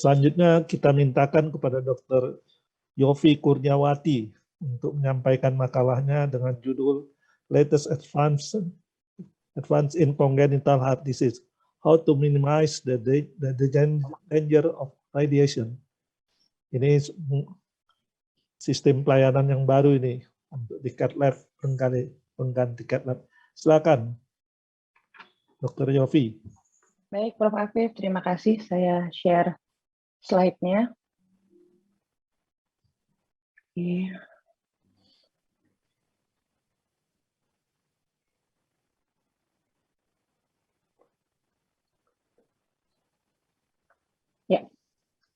Selanjutnya kita mintakan kepada Dr. Yofi Kurniawati untuk menyampaikan makalahnya dengan judul Latest Advance in Congenital Heart Disease, How to Minimize the Danger of Radiation. Ini sistem pelayanan yang baru ini untuk di CATLab, pengganti CATLab. Silakan, Dr. Yofi. Baik, Prof. Afif, terima kasih. Saya share slide-nya. Oke. Ya,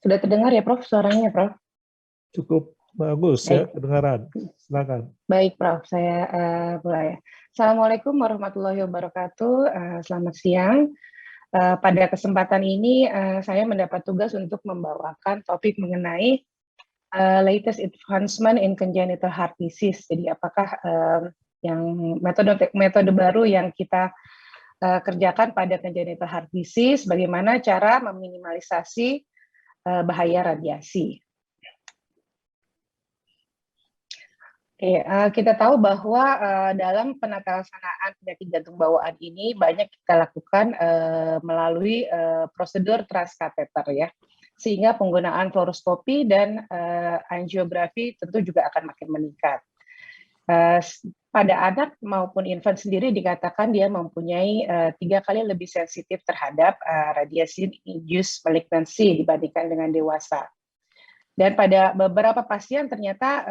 sudah terdengar ya, Prof, suaranya, Prof? Cukup bagus. Baik. Ya, kedengaran. Silakan. Baik, Prof, saya mulai. Assalamualaikum warahmatullahi wabarakatuh. Selamat siang. Pada kesempatan ini, saya mendapat tugas untuk membawakan topik mengenai latest advancement in congenital heart disease. Jadi, apakah yang metode baru yang kita kerjakan pada congenital heart disease, bagaimana cara meminimalisasi bahaya radiasi. Oke, kita tahu bahwa dalam penata-laksanaan penyakit jantung bawaan ini banyak kita lakukan melalui prosedur transkateter ya, sehingga penggunaan fluoroskopi dan angiografi tentu juga akan makin meningkat. Pada anak maupun infant sendiri dikatakan dia mempunyai 3 kali lebih sensitif terhadap radiation-induced malignancy dibandingkan dengan dewasa. Dan pada beberapa pasien ternyata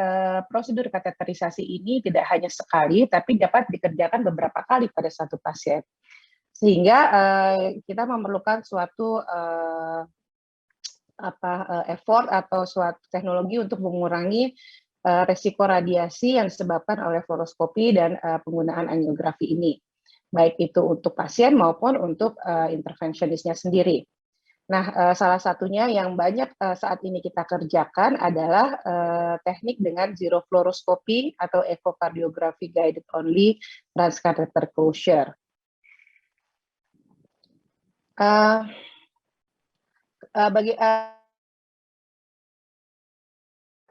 prosedur kateterisasi ini tidak hanya sekali, tapi dapat dikerjakan beberapa kali pada satu pasien. Sehingga kita memerlukan suatu effort atau suatu teknologi untuk mengurangi resiko radiasi yang disebabkan oleh fluoroskopi dan penggunaan angiografi ini, baik itu untuk pasien maupun untuk intervensionisnya sendiri. Nah, salah satunya yang banyak saat ini kita kerjakan adalah teknik dengan zero fluoroscopy atau echocardiography guided only transcatheter closure.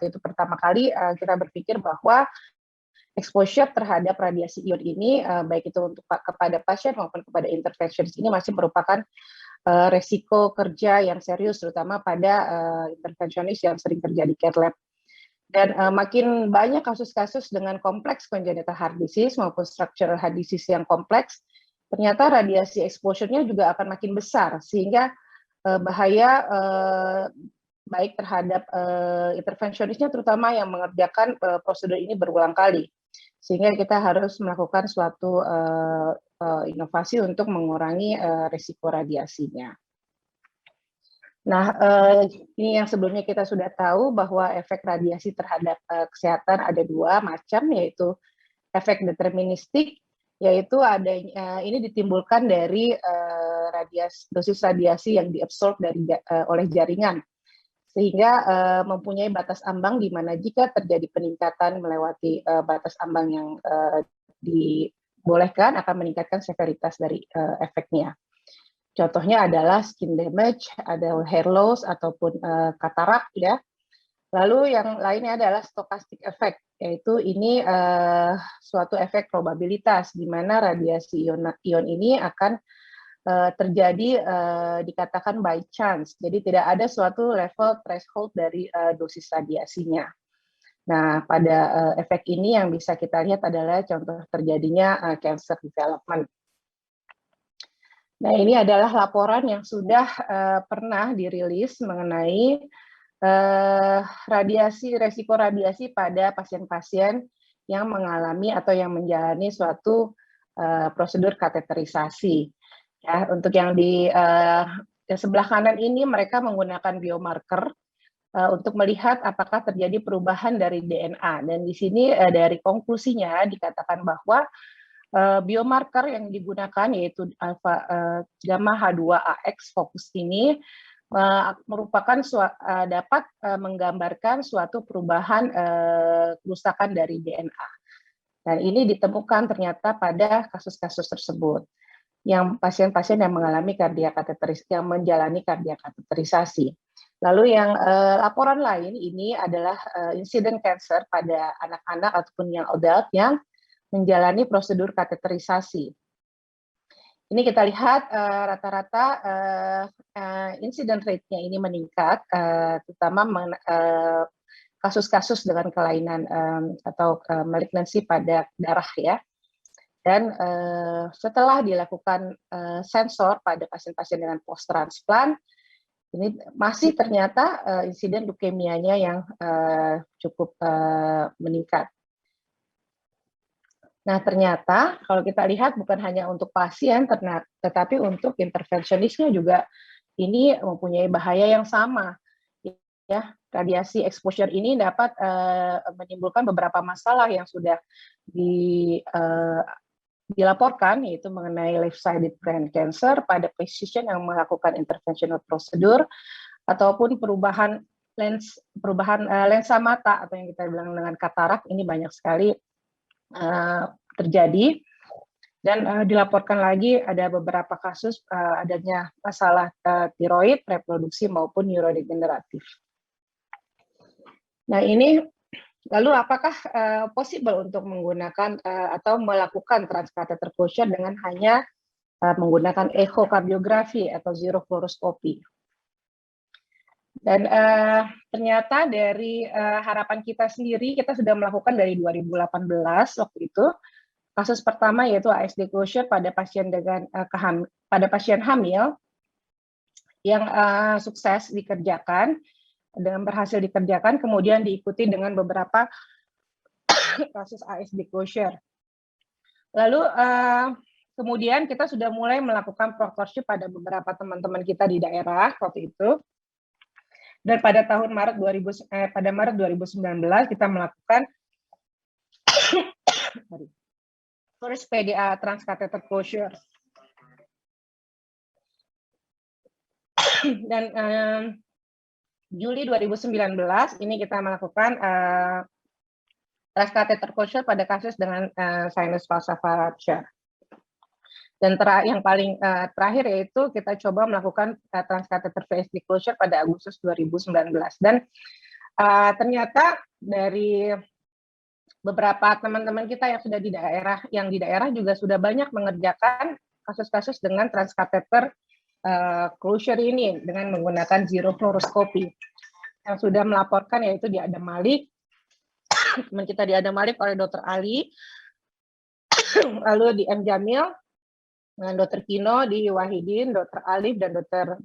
Itu pertama kali kita berpikir bahwa exposure terhadap radiasi ion ini, baik itu untuk kepada pasien maupun kepada intervensionis ini masih merupakan resiko kerja yang serius, terutama pada intervensionis yang sering kerja di CATLab. Dan makin banyak kasus-kasus dengan kompleks congenital heart disease maupun structural heart disease yang kompleks, ternyata radiasi exposure-nya juga akan makin besar, sehingga bahaya baik terhadap intervensionisnya, terutama yang mengerjakan prosedur ini berulang kali. Sehingga kita harus melakukan suatu inovasi untuk mengurangi risiko radiasinya. Nah, ini yang sebelumnya kita sudah tahu bahwa efek radiasi terhadap kesehatan ada 2 macam, yaitu efek deterministik, yaitu ini ditimbulkan dari dosis radiasi yang diabsorb oleh jaringan, sehingga mempunyai batas ambang di mana jika terjadi peningkatan melewati batas ambang yang dibolehkan akan meningkatkan severitas dari efeknya. Contohnya adalah skin damage, ada hair loss ataupun katarak ya. Lalu yang lainnya adalah stochastic effect, yaitu ini suatu efek probabilitas di mana radiasi ion ini akan terjadi dikatakan by chance, jadi tidak ada suatu level threshold dari dosis radiasinya. Nah, pada efek ini yang bisa kita lihat adalah contoh terjadinya cancer development. Nah, ini adalah laporan yang sudah pernah dirilis mengenai resiko radiasi pada pasien-pasien yang mengalami atau yang menjalani suatu prosedur kateterisasi. Ya, untuk yang di sebelah kanan ini mereka menggunakan biomarker untuk melihat apakah terjadi perubahan dari DNA. Dan di sini dari konklusinya dikatakan bahwa biomarker yang digunakan yaitu alfa gamma H2AX fokus ini merupakan dapat menggambarkan suatu perubahan kerusakan dari DNA. Dan ini ditemukan ternyata pada kasus-kasus tersebut, yang pasien-pasien yang mengalami yang menjalani kardiak kateterisasi. Lalu yang laporan lain ini adalah insiden cancer pada anak-anak ataupun yang adult yang menjalani prosedur kateterisasi. Ini kita lihat rata-rata insiden rate-nya ini meningkat, terutama kasus-kasus dengan kelainan atau malignansi pada darah ya. Dan setelah dilakukan sensor pada pasien-pasien dengan post-transplant, ini masih ternyata insiden leukemianya yang cukup meningkat. Nah, ternyata kalau kita lihat bukan hanya untuk pasien, tetapi untuk intervensionisnya juga ini mempunyai bahaya yang sama. Ya, radiasi exposure ini dapat menimbulkan beberapa masalah yang sudah dilaporkan, yaitu mengenai left-sided brain cancer pada physician yang melakukan interventional prosedur, ataupun perubahan lensa mata atau yang kita bilang dengan katarak. Ini banyak sekali terjadi, dan dilaporkan lagi ada beberapa kasus adanya masalah tiroid, reproduksi maupun neurodegeneratif. Nah, ini lalu apakah possible untuk menggunakan atau melakukan transcatheter closure dengan hanya menggunakan echokardiografi atau zero fluoroscopy? Dan ternyata dari harapan kita sendiri, kita sudah melakukan dari 2018 waktu itu. Kasus pertama yaitu ASD closure pada pasien dengan pada pasien hamil yang sukses dikerjakan dan berhasil dikerjakan, kemudian diikuti dengan beberapa kasus ASD closure. Lalu kemudian kita sudah mulai melakukan proctorship pada beberapa teman-teman kita di daerah waktu itu. Dan pada Maret 2019 kita melakukan first PDA transcatheter closure. Dan Juli 2019 ini kita melakukan transcatheter closure pada kasus dengan sinus falsa rupture. Dan yang paling terakhir yaitu kita coba melakukan transcatheter VSD closure pada Agustus 2019. Dan ternyata dari beberapa teman-teman kita yang sudah di daerah juga sudah banyak mengerjakan kasus-kasus dengan transcatheter closure ini dengan menggunakan zero fluoroscopy. Yang sudah melaporkan yaitu di Adam Malik, teman kita di Adam Malik oleh Dr. Ali, lalu di M. Jamil, dengan Dr. Kino, di Wahidin, Dr. Alif, dan Dr.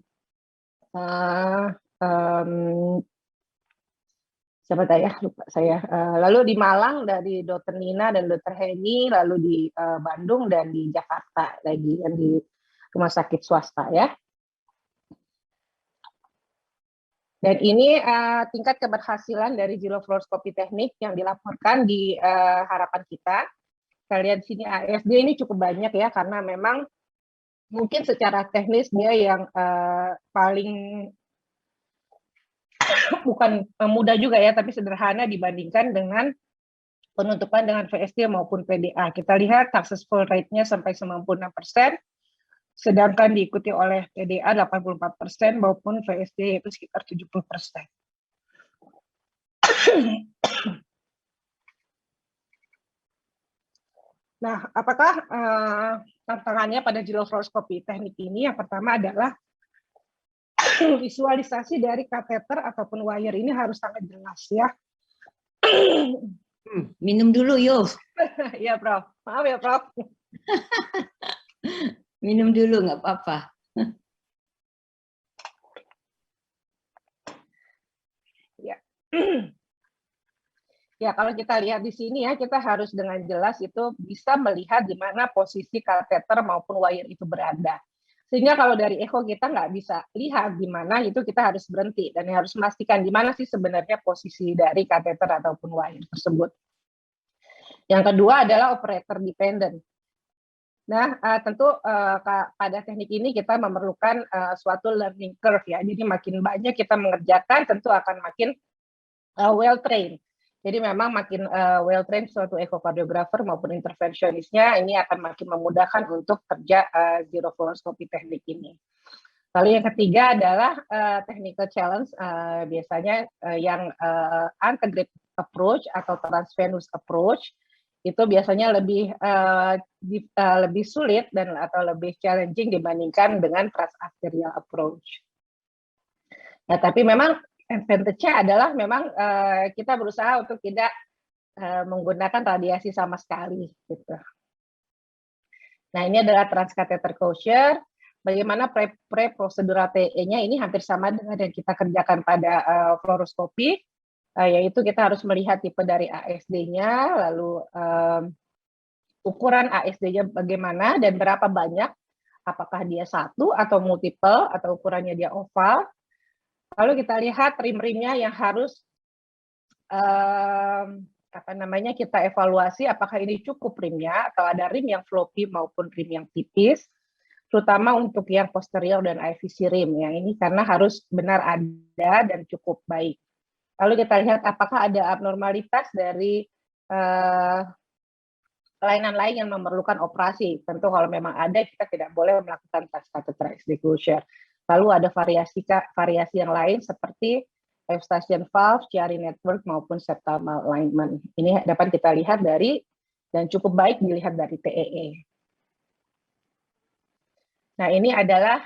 siapa ya, lupa saya. Lalu di Malang dari Dr. Nina dan Dr. Heni, lalu di Bandung dan di Jakarta lagi, yang di rumah sakit swasta ya. Dan ini tingkat keberhasilan dari zero fluoroscopy teknik yang dilaporkan di harapan kita. Kita lihat di sini ASD ini cukup banyak ya, karena memang mungkin secara teknis dia yang paling bukan mudah juga ya, tapi sederhana dibandingkan dengan penutupan dengan VSD maupun PDA. Kita lihat successful rate-nya sampai 96%, sedangkan diikuti oleh PDA 84% maupun VSD yaitu sekitar 70%. Nah, apakah tantangannya pada zero fluoroscopy teknik ini? Yang pertama adalah visualisasi dari kateter ataupun wire ini harus sangat jelas ya. Minum dulu yuk. Iya, Prof. Maaf ya, Prof. Minum dulu, nggak apa-apa. Ya. Ya, kalau kita lihat di sini ya, kita harus dengan jelas itu bisa melihat di mana posisi kateter maupun wire itu berada. Sehingga kalau dari echo kita nggak bisa lihat di mana, itu kita harus berhenti dan harus memastikan di mana sih sebenarnya posisi dari kateter ataupun wire tersebut. Yang kedua adalah operator dependent. Nah, tentu pada teknik ini kita memerlukan suatu learning curve ya. Jadi makin banyak kita mengerjakan, tentu akan makin well trained. Jadi memang makin well trained suatu echocardiographer maupun intervensionisnya ini akan makin memudahkan untuk kerja zero fluoroscopy teknik ini. Lalu yang ketiga adalah technical challenge, biasanya yang antegrade approach atau transvenous approach itu biasanya lebih sulit dan atau lebih challenging dibandingkan dengan transarterial approach. Nah, tapi memang advantage-nya adalah memang kita berusaha untuk tidak menggunakan radiasi sama sekali, gitu. Nah, ini adalah transcatheter closure. Bagaimana pre-prosedural TE-nya ini hampir sama dengan yang kita kerjakan pada fluoroskopi, yaitu kita harus melihat tipe dari ASD-nya, lalu ukuran ASD-nya bagaimana dan berapa banyak, apakah dia satu atau multiple, atau ukurannya dia oval. Lalu kita lihat rim-rimnya yang harus kita evaluasi apakah ini cukup rimnya, atau ada rim yang floppy maupun rim yang tipis, terutama untuk yang posterior dan IVC rim. Yang ini karena harus benar ada dan cukup baik. Lalu kita lihat apakah ada abnormalitas dari kelainan lain yang memerlukan operasi. Tentu kalau memang ada, kita tidak boleh melakukan transcatheter closure. Lalu ada variasi yang lain seperti Eustachian valve, Chiari network maupun septal alignment. Ini dapat kita lihat dari dan cukup baik dilihat dari TEE. Nah, ini adalah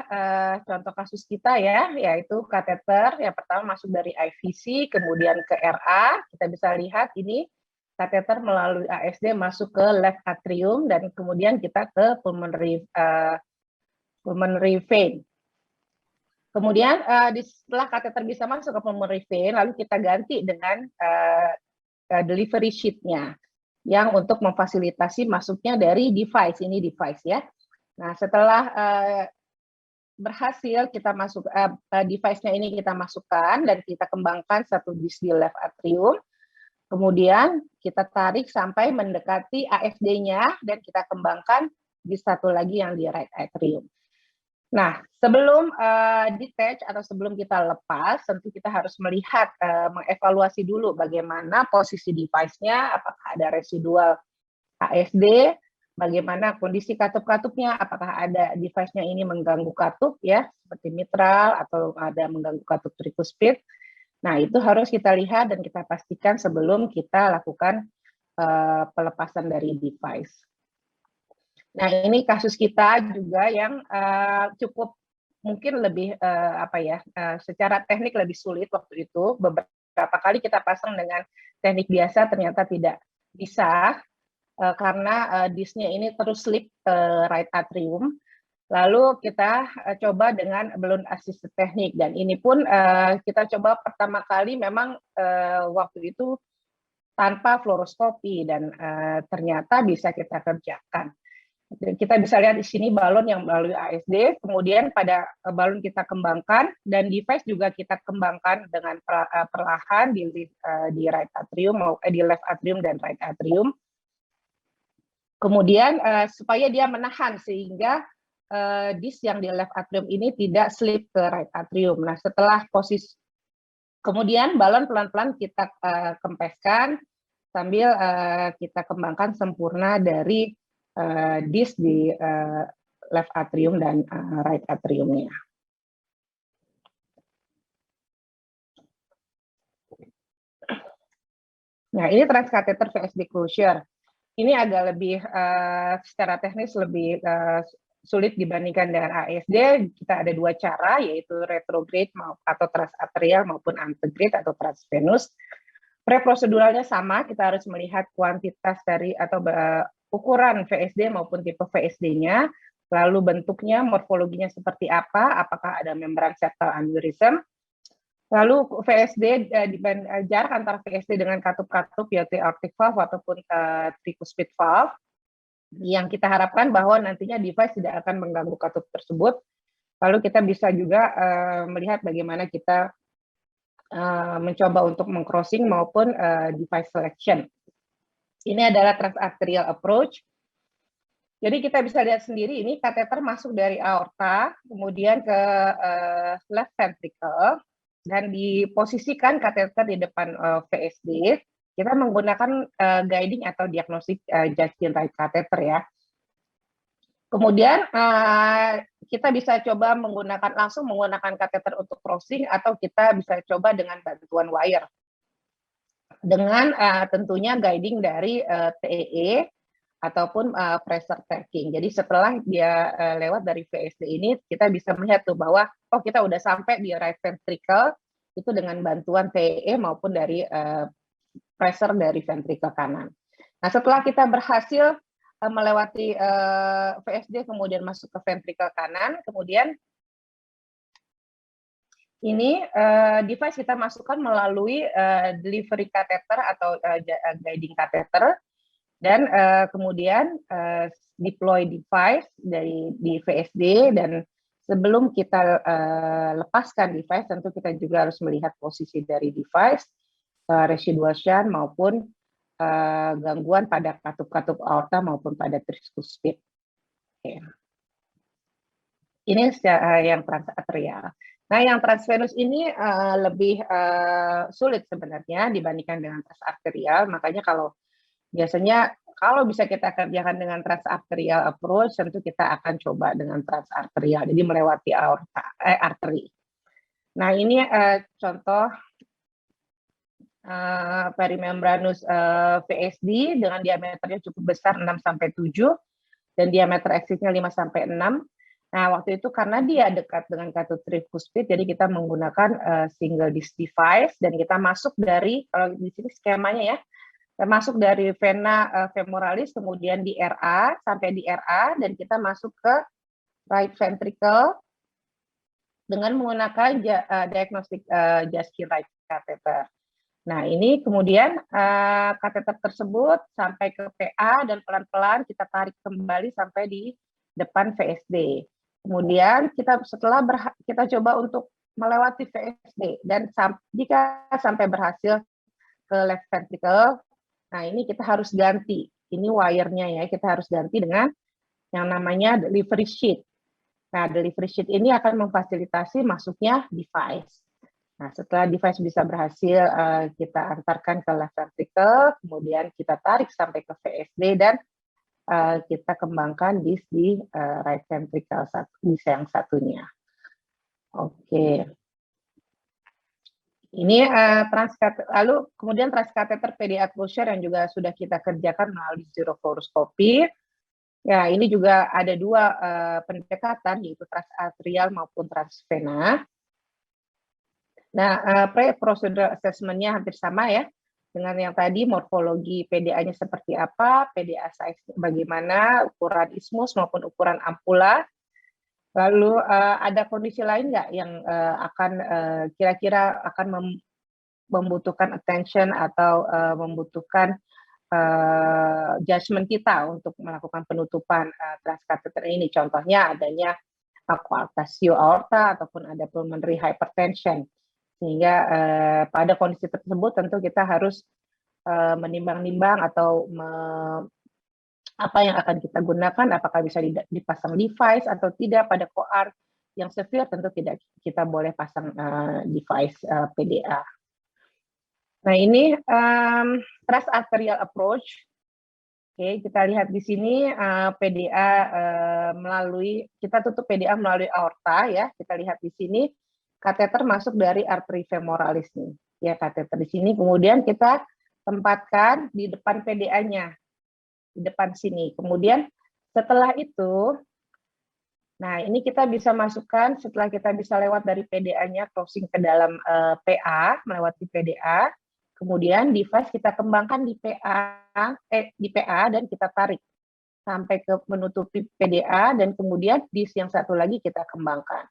contoh kasus kita ya, yaitu kateter yang pertama masuk dari IVC, kemudian ke RA. Kita bisa lihat ini kateter melalui ASD masuk ke left atrium dan kemudian kita ke pulmonary vein. Kemudian setelah kateter bisa masuk ke pulmonary vein, lalu kita ganti dengan delivery sheet-nya yang untuk memfasilitasi masuknya dari device, ini device ya. Nah, setelah berhasil kita masuk device-nya ini kita masukkan dan kita kembangkan satu disk di left atrium, kemudian kita tarik sampai mendekati ASD-nya dan kita kembangkan di satu lagi yang di right atrium. Nah, sebelum detach atau sebelum kita lepas, tentu kita harus melihat, mengevaluasi dulu bagaimana posisi device-nya, apakah ada residual ASD, bagaimana kondisi katup-katupnya, apakah ada device-nya ini mengganggu katup ya, seperti mitral atau ada mengganggu katup tricuspid. Nah, itu harus kita lihat dan kita pastikan sebelum kita lakukan pelepasan dari device. Nah, ini kasus kita juga yang cukup mungkin lebih secara teknik lebih sulit waktu itu. Beberapa kali kita pasang dengan teknik biasa ternyata tidak bisa karena disknya ini terus slip ke right atrium. Lalu kita coba dengan balloon assisted teknik dan ini pun kita coba pertama kali memang waktu itu tanpa fluoroskopi dan ternyata bisa kita kerjakan. Kita bisa lihat di sini balon yang melalui ASD, kemudian pada balon kita kembangkan dan device juga kita kembangkan dengan perlahan di right atrium, di left atrium dan right atrium. Kemudian supaya dia menahan sehingga disk yang di left atrium ini tidak slip ke right atrium. Nah, setelah posisi kemudian balon pelan-pelan kita kempeskan sambil kita kembangkan sempurna dari disk di left atrium dan right atriumnya. Nah, ini transcatheter VSD closure. Ini agak lebih secara teknis lebih sulit dibandingkan dengan ASD. Kita ada dua cara, yaitu retrograde atau transarterial maupun antegrade atau transvenous. Pre-proseduralnya sama, kita harus melihat kuantitas dari atau ukuran VSD maupun tipe VSD-nya, lalu bentuknya, morfologinya seperti apa, apakah ada membran septal aneurysm, lalu VSD, jarak antara VSD dengan katup-katup, yaitu aortic valve ataupun tricuspid valve, yang kita harapkan bahwa nantinya device tidak akan mengganggu katup tersebut. Lalu kita bisa juga melihat bagaimana kita mencoba untuk meng-crossing maupun device selection. Ini adalah transarterial approach. Jadi kita bisa lihat sendiri ini kateter masuk dari aorta, kemudian ke left ventricle, dan diposisikan kateter di depan VSD. Kita menggunakan guiding atau diagnostic Justin right catheter ya. Kemudian kita bisa coba langsung menggunakan kateter untuk crossing, atau kita bisa coba dengan bantuan wire. Dengan tentunya guiding dari TEE ataupun pressure tracking. Jadi setelah dia lewat dari VSD ini, kita bisa melihat tuh bahwa oh kita udah sampai di right ventricle itu dengan bantuan TEE maupun dari pressure dari ventricle kanan. Nah, setelah kita berhasil melewati VSD kemudian masuk ke ventricle kanan, kemudian ini device kita masukkan melalui delivery catheter atau guiding catheter, dan kemudian deploy device di VSD, dan sebelum kita lepaskan device, tentu kita juga harus melihat posisi dari device, residual shunt maupun gangguan pada katup-katup aorta maupun pada tricuspid. Okay. Ini yang transarterial. Nah, yang transvenous ini lebih sulit sebenarnya dibandingkan dengan transarterial. Makanya biasanya kalau bisa kita kerjakan dengan transarterial approach, tentu kita akan coba dengan transarterial, jadi melewati arteri. Nah, ini contoh perimembranous VSD dengan diameternya cukup besar 6-7 dan diameter eksitnya 5-6. Nah, waktu itu karena dia dekat dengan katut tricuspid, jadi kita menggunakan single disc device, dan kita masuk dari, kalau di sini skemanya ya, kita masuk dari vena femoralis, kemudian di RA, sampai di RA, dan kita masuk ke right ventricle dengan menggunakan diagnostic Jaski right catheter. Nah, ini kemudian kateter tersebut sampai ke PA, dan pelan-pelan kita tarik kembali sampai di depan VSD. Kemudian kita coba untuk melewati VSD, dan jika sampai berhasil ke left ventricle, nah ini kita harus ganti. Ini wire-nya ya, kita harus ganti dengan yang namanya delivery sheet. Nah, delivery sheet ini akan memfasilitasi masuknya device. Nah, setelah device bisa berhasil kita antarkan ke left ventricle, kemudian kita tarik sampai ke VSD, dan kita kembangkan di right ventricle yang satunya. Oke. Ini lalu kemudian transkateter PDA closure yang juga sudah kita kerjakan melalui zero fluoroscopy. Ya, ini juga ada dua pendekatan, yaitu transarterial maupun transvena. Nah, pre-procedural assessment-nya hampir sama ya, dengan yang tadi, morfologi PDA-nya seperti apa, PDA size bagaimana, ukuran ismus maupun ukuran ampula. Lalu ada kondisi lain nggak yang akan kira-kira akan membutuhkan attention atau membutuhkan judgment kita untuk melakukan penutupan transkateter ini. Contohnya adanya coarctatio aorta ataupun ada pulmonary hypertension. Sehingga pada kondisi tersebut tentu kita harus menimbang-nimbang atau apa yang akan kita gunakan, apakah bisa dipasang device atau tidak. Pada coart yang severe tentu tidak kita boleh pasang device PDA. Nah, ini transarterial approach. Oke, kita lihat di sini PDA kita tutup PDA melalui aorta ya. Kita lihat di sini kateter masuk dari arteri femoralis nih. Ya, kateter di sini, kemudian kita tempatkan di depan PDA-nya. Di depan sini. Kemudian setelah itu, nah ini kita bisa masukkan setelah kita bisa lewat dari PDA-nya crossing ke dalam PA, melewati PDA. Kemudian device kita kembangkan di PA dan kita tarik sampai ke menutupi PDA, dan kemudian disk yang satu lagi kita kembangkan.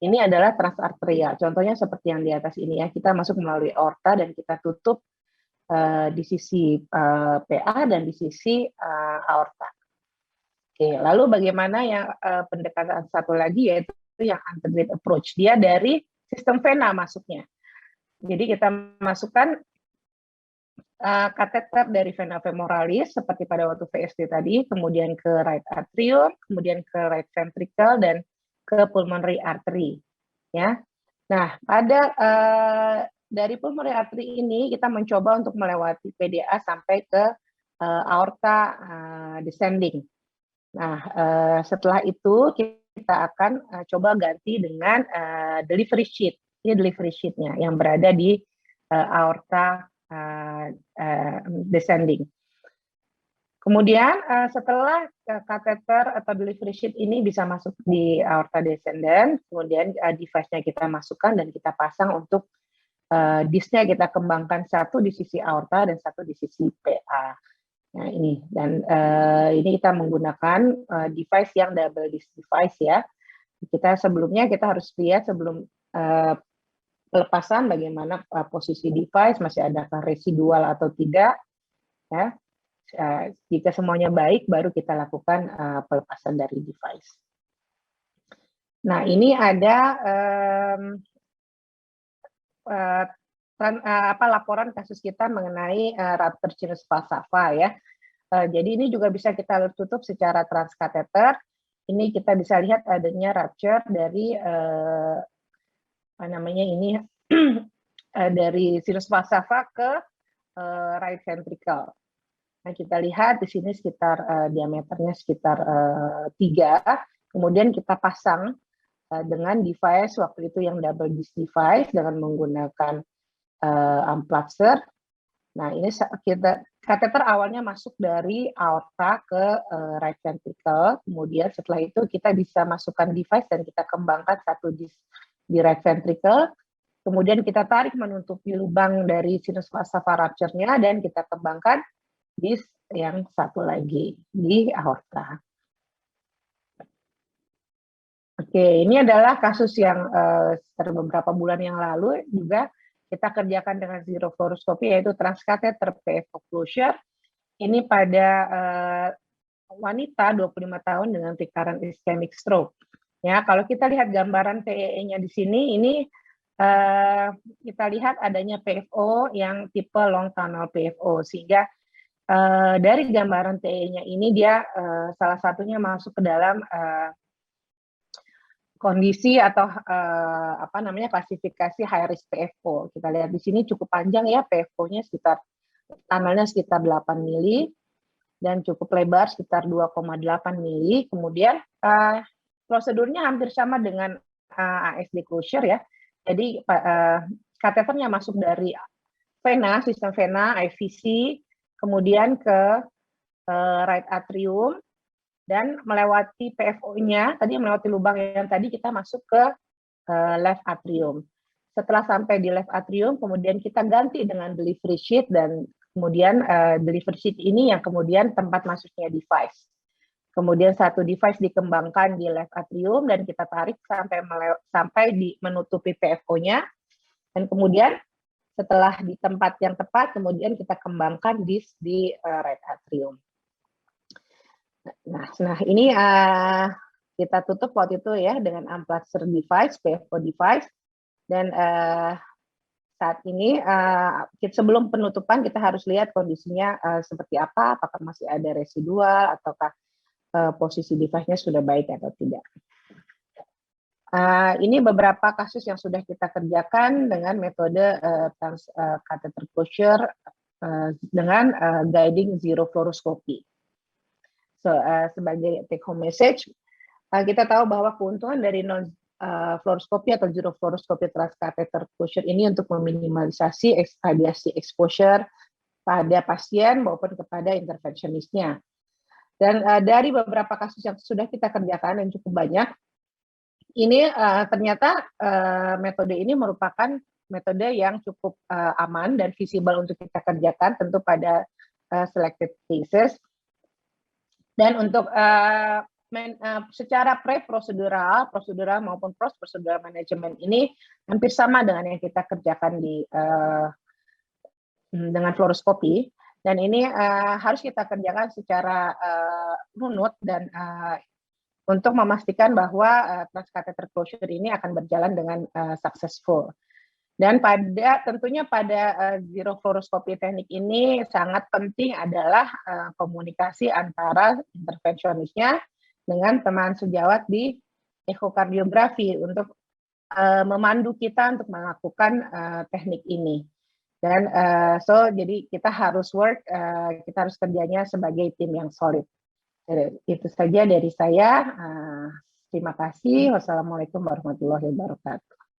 Ini adalah transarterial. Contohnya seperti yang di atas ini ya. Kita masuk melalui aorta dan kita tutup di sisi PA dan di sisi aorta. Oke, lalu bagaimana yang pendekatan satu lagi, yaitu yang antegrade approach. Dia dari sistem vena masuknya. Jadi kita masukkan kateter dari vena femoralis seperti pada waktu VSD tadi, kemudian ke right atrium, kemudian ke right ventricle, dan ke pulmonary artery, ya. Nah, dari pulmonary artery ini kita mencoba untuk melewati PDA sampai ke aorta descending. Nah, setelah itu kita kita akan coba ganti dengan delivery sheet. Ini delivery sheet-nya yang berada di aorta descending. Kemudian setelah kateter atau delivery sheet ini bisa masuk di aorta descendant, kemudian device-nya kita masukkan dan kita pasang untuk disknya kita kembangkan, satu di sisi aorta dan satu di sisi PA. Nah ini, dan ini kita menggunakan device yang double disk device ya. Kita sebelumnya kita harus lihat sebelum pelepasan bagaimana posisi device, masih adakah residual atau tidak ya. Jika semuanya baik, baru kita lakukan pelepasan dari device. Nah, ini ada laporan kasus kita mengenai rupture sinus falsafa ya. Jadi ini juga bisa kita tutup secara transkateter. Ini kita bisa lihat adanya rupture dari dari sinus falsafa ke right ventricle. Nah, kita lihat di sini sekitar diameternya sekitar 3. Kemudian kita pasang dengan device waktu itu yang double disk device dengan menggunakan amplatzer. Nah, ini kateter awalnya masuk dari aorta ke right ventricle. Kemudian setelah itu kita bisa masukkan device dan kita kembangkan satu disk di right ventricle. Kemudian kita tarik menutupi lubang dari sinus falsafa rupture-nya dan kita kembangkan disk yang satu lagi di aorta. Oke, ini adalah kasus yang beberapa bulan yang lalu juga kita kerjakan dengan zero fluoroscopy, yaitu transkateter PFO closure. Ini pada wanita 25 tahun dengan recurrent ischemic stroke. Ya, kalau kita lihat gambaran TEE-nya di sini, ini kita lihat adanya PFO yang tipe long tunnel PFO, sehingga dari gambaran TE-nya ini dia salah satunya masuk ke dalam kondisi atau klasifikasi high risk PFO. Kita lihat di sini cukup panjang ya, PFO-nya tunnelnya sekitar 8 mili dan cukup lebar sekitar 2,8 mili. Kemudian prosedurnya hampir sama dengan ASD closure ya. Jadi kateternya masuk dari vena, sistem vena, IVC, kemudian ke right atrium, dan melewati PFO-nya, tadi melewati lubang yang tadi kita masuk ke left atrium. Setelah sampai di left atrium, kemudian kita ganti dengan delivery sheet, dan kemudian delivery sheet ini yang kemudian tempat masuknya device. Kemudian satu device dikembangkan di left atrium, dan kita tarik sampai menutupi PFO-nya, dan kemudian setelah di tempat yang tepat, kemudian kita kembangkan disk di right atrium. Nah ini kita tutup waktu itu ya dengan amplatzer device, PFO device, dan saat ini sebelum penutupan kita harus lihat kondisinya seperti apa, apakah masih ada residual ataukah posisi device-nya sudah baik atau tidak. Ini beberapa kasus yang sudah kita kerjakan dengan metode catheter closure dengan guiding zero fluoroscopy. So, sebagai take home message, kita tahu bahwa keuntungan dari non fluoroscopy atau zero fluoroscopy transcatheter closure ini untuk meminimalisasi radiasi exposure pada pasien maupun kepada intervensionisnya. Dan dari beberapa kasus yang sudah kita kerjakan dan cukup banyak, ini ternyata metode ini merupakan metode yang cukup aman dan visible untuk kita kerjakan, tentu pada selected cases. Dan untuk secara pre-prosedural, prosedural maupun post-prosedural manajemen ini hampir sama dengan yang kita kerjakan dengan fluoroskopi. Dan ini harus kita kerjakan secara runut dan untuk memastikan bahwa transcatheter closure ini akan berjalan dengan successful. Dan tentunya pada zero fluoroscopy teknik ini sangat penting adalah komunikasi antara intervensionisnya dengan teman sejawat di ekokardiografi untuk memandu kita untuk melakukan teknik ini. Dan jadi kita harus kita harus kerjanya sebagai tim yang solid. Itu saja dari saya. Terima kasih. Wassalamualaikum warahmatullahi wabarakatuh.